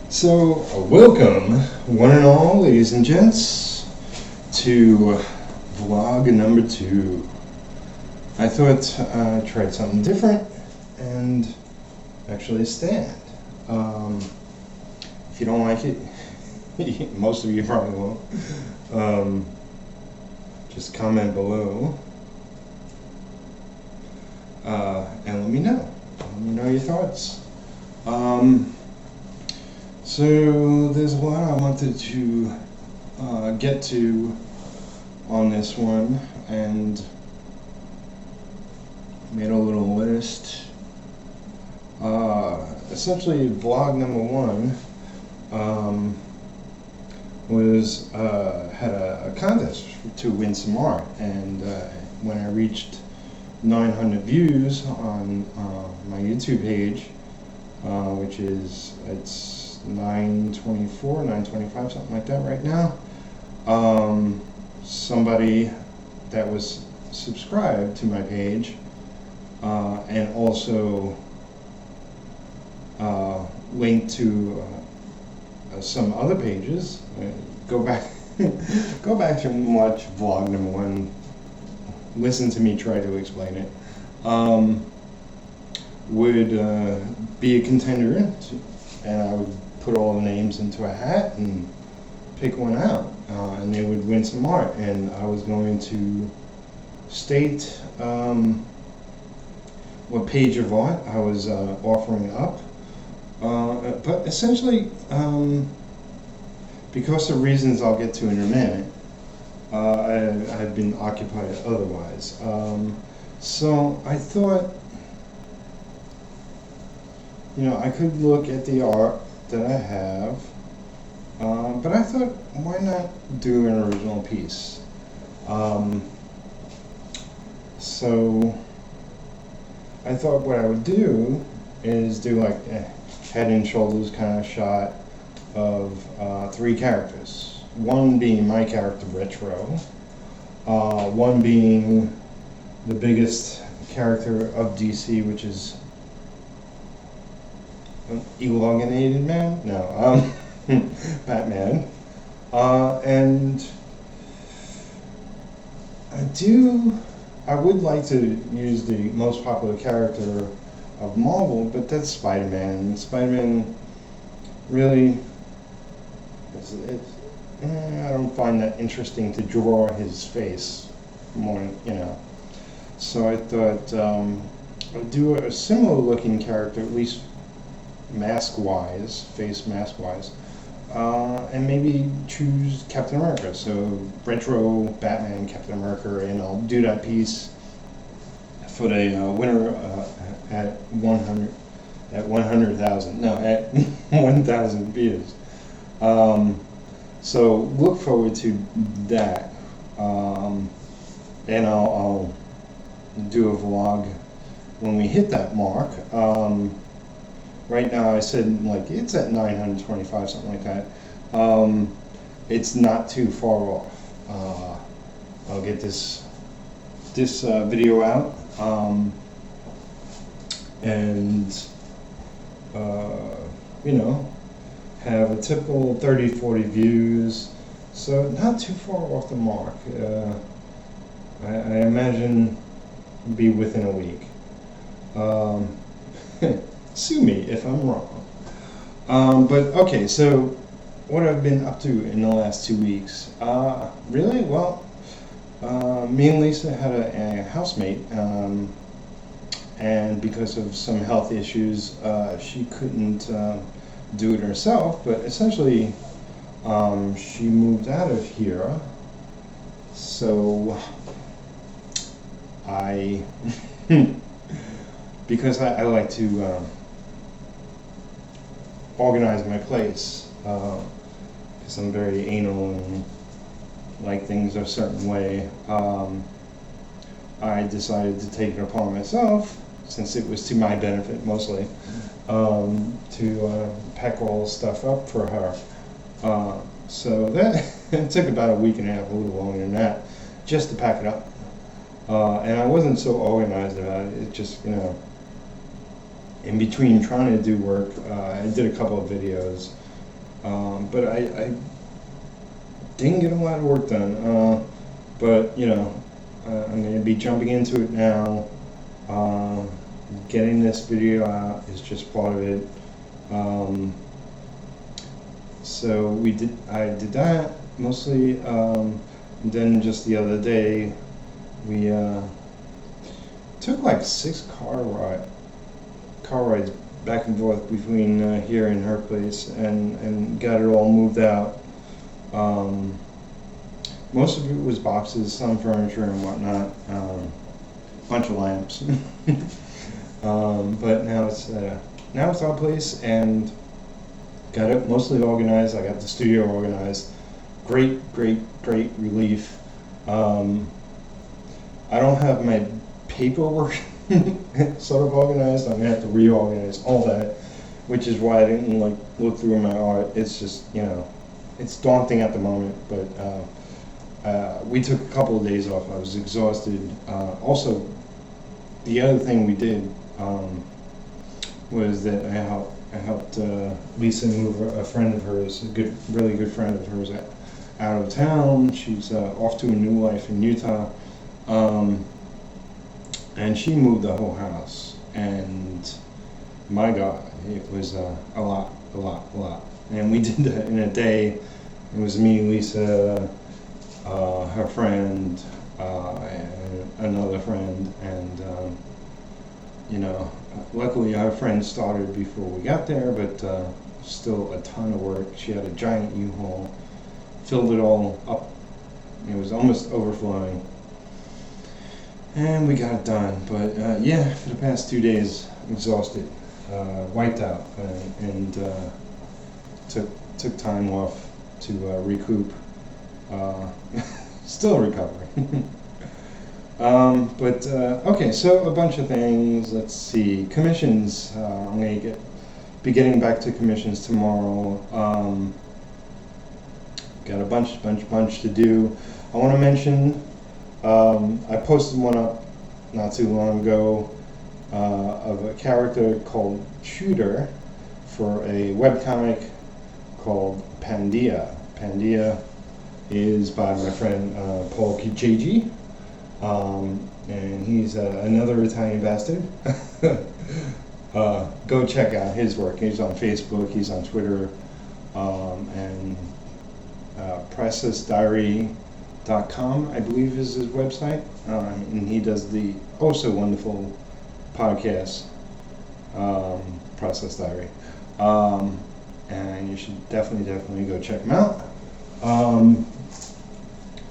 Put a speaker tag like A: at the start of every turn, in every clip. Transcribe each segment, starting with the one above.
A: So, welcome, one and all, ladies and gents, to vlog number 2. I thought I'd try something different and actually stand. If you don't like it, most of you probably won't. Just comment below and let me know. Let me know your thoughts. So there's a lot I wanted to get to on this one, and made a little list. Essentially, vlog number 1 was had a contest to win some art, and when I reached 900 views on my YouTube page, which is it's 924, 925, something like that right now. Somebody that was subscribed to my page and also linked to some other pages. Go back, go back and watch vlog number 1. Listen to me try to explain it. Would be a contender, and I would put all the names into a hat and pick one out, and they would win some art, and I was going to state what page of art I was offering up, but essentially, because of reasons I'll get to in a minute, I've been occupied otherwise. So I thought, I could look at the art that I have, but I thought, why not do an original piece? So I thought what I would do is do like a head and shoulders kind of shot of 3 characters. One being my character, Retro. One being the biggest character of DC, which is elongated man? No, Batman. And I would like to use the most popular character of Marvel, but that's Spider-Man. Spider-Man really, I don't find that interesting to draw his face more, So I thought I'd do a similar looking character, at least face mask-wise, and maybe choose Captain America. So Retro, Batman, Captain America, and I'll do that piece for the winner at 100,000. No, at 1,000 views. So look forward to that, and I'll do a vlog when we hit that mark. Right now I said it's at 925, something like that. It's not too far off. I'll get this video out, and have a typical 30-40 views, so not too far off the mark. I imagine be within a week. Sue me if I'm wrong. But okay, so what I've been up to in the last 2 weeks. Really? Well, me and Lisa had a housemate, and because of some health issues, she couldn't do it herself, but essentially she moved out of here, so I because I like to organize my place, because I'm very anal and like things a certain way. I decided to take it upon myself, since it was to my benefit mostly, to pack all the stuff up for her. So that it took about a week and a half, a little longer than that, just to pack it up. And I wasn't so organized about it. It just, in between trying to do work, I did a couple of videos, but I didn't get a lot of work done. But you know, I'm going to be jumping into it now. Getting this video out is just part of it. So I did that mostly. And then just the other day, we took like 6 car rides back and forth between here and her place, and got it all moved out. Most of it was boxes, some furniture and whatnot, bunch of lamps. But now it's our place, and got it mostly organized. I got the studio organized. Great relief. I don't have my paperwork sort of organized. I'm gonna have to reorganize all that, which is why I didn't like look through my art. It's just, you know, it's daunting at the moment. But we took a couple of days off. I was exhausted. Also, the other thing we did was that I helped Lisa move a friend of hers, really good friend of hers, out of town. She's off to a new life in Utah. And she moved the whole house, and my God, it was a lot. And we did that in a day. It was me, Lisa, her friend, and another friend, and you know, luckily our friend started before we got there, but still a ton of work. She had a giant U-Haul, filled it all up. It was almost overflowing. And we got it done, but yeah, for the past 2 days, exhausted, wiped out, and took time off to recoup. Still recovering. But okay, so a bunch of things. Let's see, commissions. I'm gonna be getting back to commissions tomorrow. Got a bunch to do. I want to mention. I posted one up not too long ago of a character called Shooter for a webcomic called Pandia. Pandia is by my friend Paul Kijiji, and he's another Italian bastard. Go check out his work. He's on Facebook, he's on Twitter, and ProcessDiary.com, I believe, is his website, and he does the also wonderful podcast, Process Diary, and you should definitely go check him out.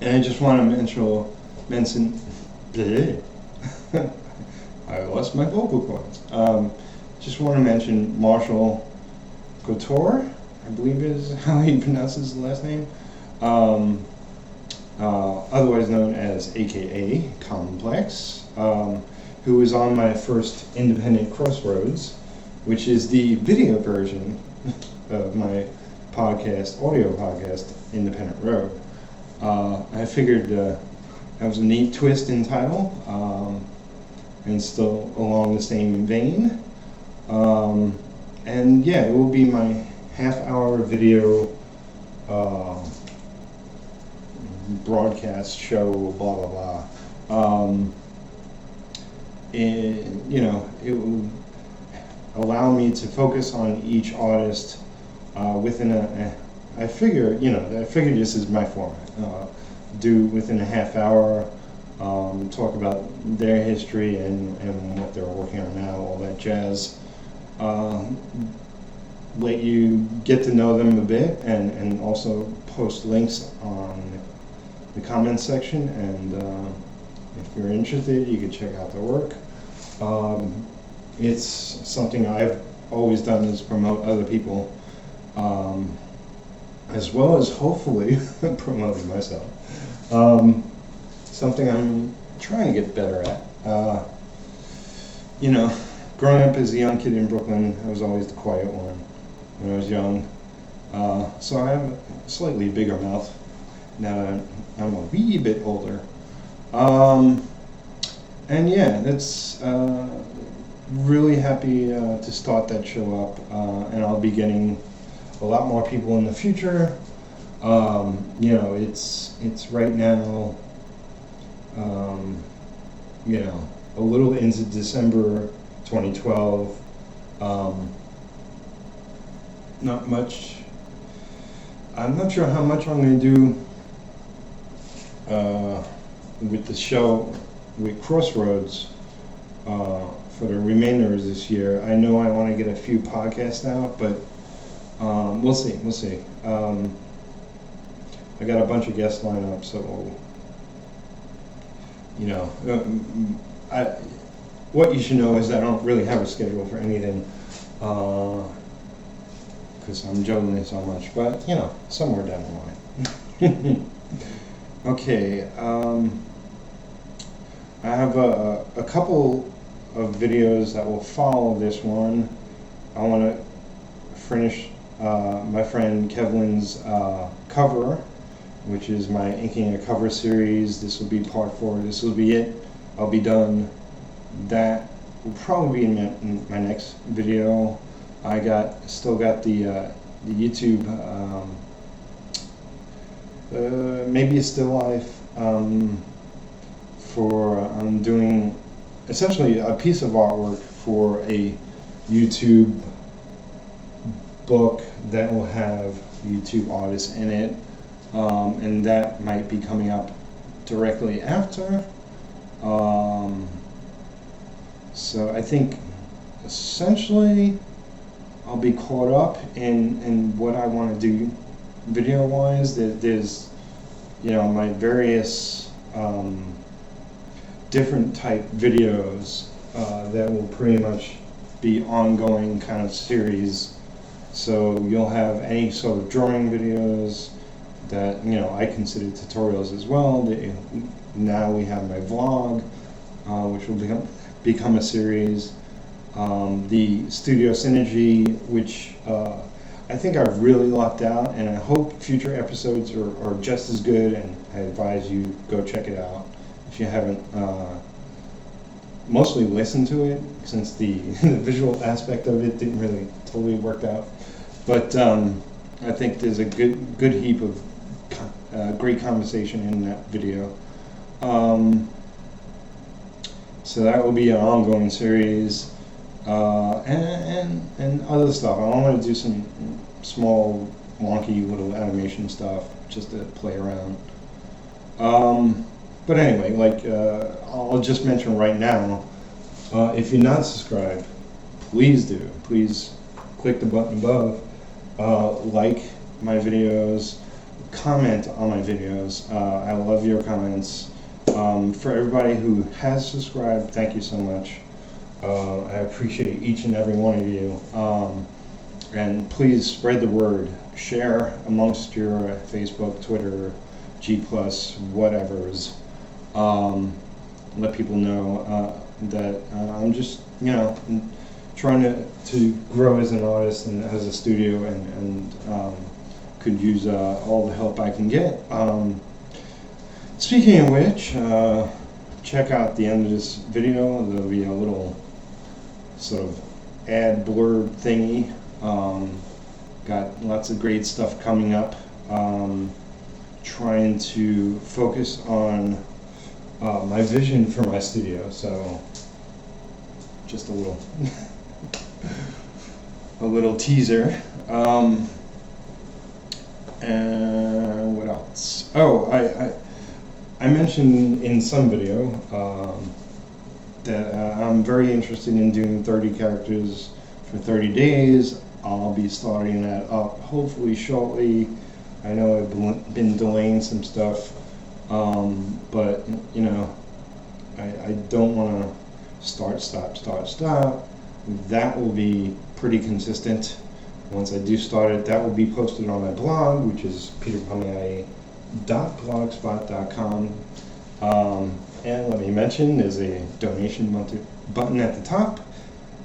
A: And I just want to mention I lost my vocal cords. Just want to mention Marshall Couture, I believe is how he pronounces his last name. Otherwise known as AKA Complex, who is on my first independent Crossroads, which is the video version of my audio podcast, Independent Road. I figured that was a neat twist in title, and still along the same vein. And yeah, it will be my half-hour video broadcast show, blah blah blah. And you know, it will allow me to focus on each artist within I figure this is my format. Do within a half hour, talk about their history and what they're working on now, all that jazz. Let you get to know them a bit, and also post links on the comments section, and if you're interested, you can check out their work. It's something I've always done, is promote other people, as well as hopefully promoting myself. Something I'm trying to get better at. You know, growing up as a young kid in Brooklyn, I was always the quiet one when I was young. So I have a slightly bigger mouth now that I'm a wee bit older. And yeah, that's really happy to start that show up, and I'll be getting a lot more people in the future. It's right now, um, a little into December 2012. Not much. I'm not sure how much I'm going to do with the show with Crossroads for the remainder of this year. I know I want to get a few podcasts out, but we'll see. We'll see. I got a bunch of guests lined up, so I, what you should know is I don't really have a schedule for anything, because I'm juggling so much. But somewhere down the line. Okay. I have a couple of videos that will follow this one. I want to finish my friend Kevlin's cover, which is my inking a cover series. This will be part 4. This will be it. I'll be done. That will probably be in my next video. I still got the YouTube, maybe a still life, I'm doing essentially a piece of artwork for a YouTube book that will have YouTube artists in it, and that might be coming up directly after. So I think essentially I'll be caught up in what I want to do video wise. There's my various different type videos that will pretty much be ongoing kind of series. So you'll have any sort of drawing videos that I consider tutorials as well. Now we have my vlog, which will become a series. The Studio Synergy, which I think I've really lucked out, and I hope future episodes are just as good, and I advise you go check it out if you haven't mostly listened to it, since the visual aspect of it didn't really totally work out. But I think there's a good heap of great conversation in that video. So that will be an ongoing series, and other stuff. I want to do some small, wonky little animation stuff just to play around. But anyway, I'll just mention right now, if you're not subscribed, please do. Please click the button above, like my videos, comment on my videos. I love your comments. For everybody who has subscribed, thank you so much. I appreciate each and every one of you. And please spread the word. Share amongst your Facebook, Twitter, G+, whatevers. Let people know that I'm just, trying to grow as an artist and as a studio, and could use all the help I can get. Speaking of which, check out the end of this video. There'll be a little sort of ad blurb thingy. Got lots of great stuff coming up. Trying to focus on my vision for my studio. So just a little a little teaser. And what else? Oh, I mentioned in some video that I'm very interested in doing 30 characters for 30 days. I'll be starting that up hopefully shortly. I know I've been delaying some stuff, but I don't want to start, stop. That will be pretty consistent. Once I do start it, that will be posted on my blog, which is peterpalmiotti.blogspot.com. And let me mention, there's a donation button at the top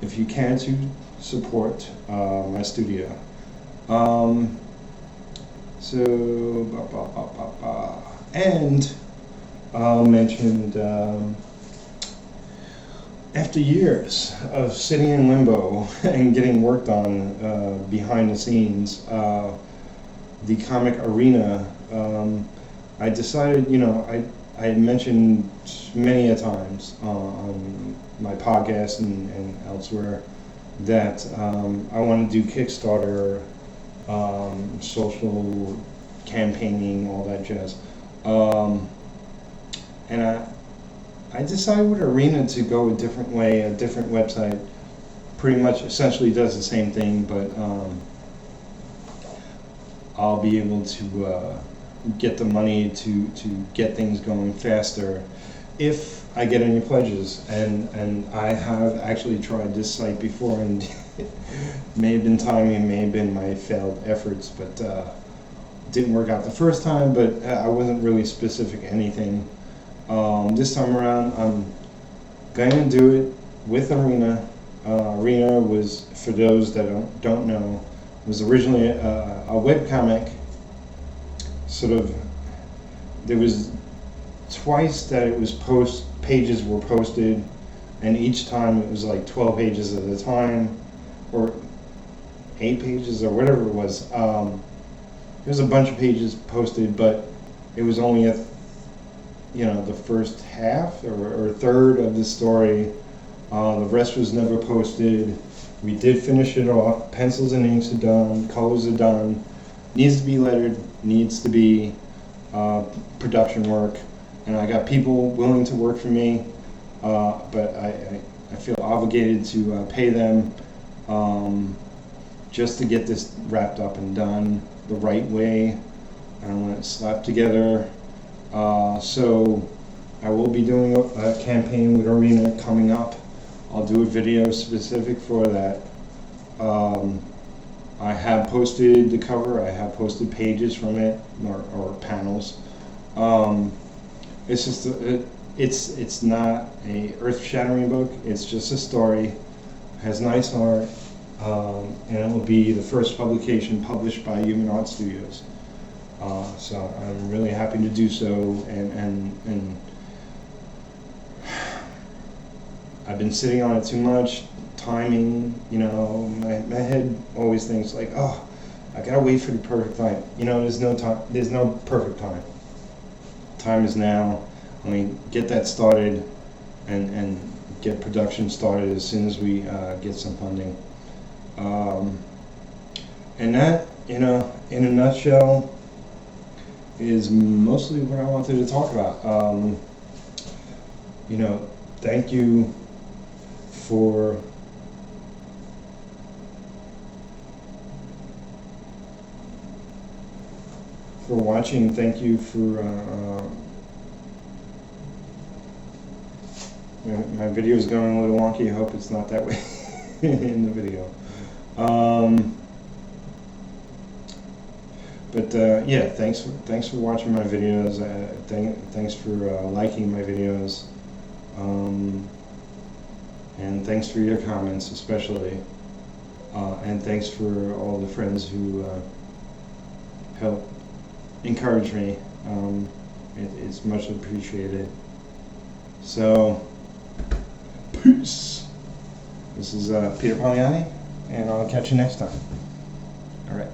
A: if you can to support my studio. And mentioned After years of sitting in limbo and getting worked on behind the scenes, the comic arena, I decided, I had mentioned many a times on my podcast and elsewhere that I want to do Kickstarter, social campaigning, all that jazz. And I decided with Arena to go a different way, a different website. Pretty much essentially does the same thing, but I'll be able to get the money to get things going faster if I get any pledges. And I have actually tried this site before, and it may have been timing, it may have been my failed efforts, but didn't work out the first time, but I wasn't really specific anything. This time around, I'm going to do it with Arena. Arena was, for those that don't know, was originally a webcomic. Sort of, there was twice that it was pages were posted, and each time it was like 12 pages at a time, or 8 pages, or whatever it was. There was a bunch of pages posted, but it was only the first half or third of the story. The rest was never posted. We did finish it off. Pencils and inks are done. Colors are done. Needs to be lettered. Needs to be production work. And I got people willing to work for me, but I feel obligated to pay them just to get this wrapped up and done the right way. I don't want it slapped together. So I will be doing a campaign with Arena coming up. I'll do a video specific for that. I have posted the cover. I have posted pages from it, or panels. It's just it's not a earth-shattering book. It's just a story. It has nice art, and it will be the first publication published by Human Art Studios. So I'm really happy to do so, and I've been sitting on it too much. Timing, my head always thinks like, oh, I gotta wait for the perfect time. There's no time. There's no perfect time. Time is now. I mean, get that started, and get production started as soon as we get some funding. And that, in a nutshell, is mostly what I wanted to talk about. Thank you for watching. Thank you for my video is going a little wonky. I hope it's not that way in the video. But yeah, thanks for watching my videos. Thanks for liking my videos, and thanks for your comments especially, and thanks for all the friends who help encourage me. It's much appreciated. So, peace. This is Peter Palmiotti, and I'll catch you next time. All right.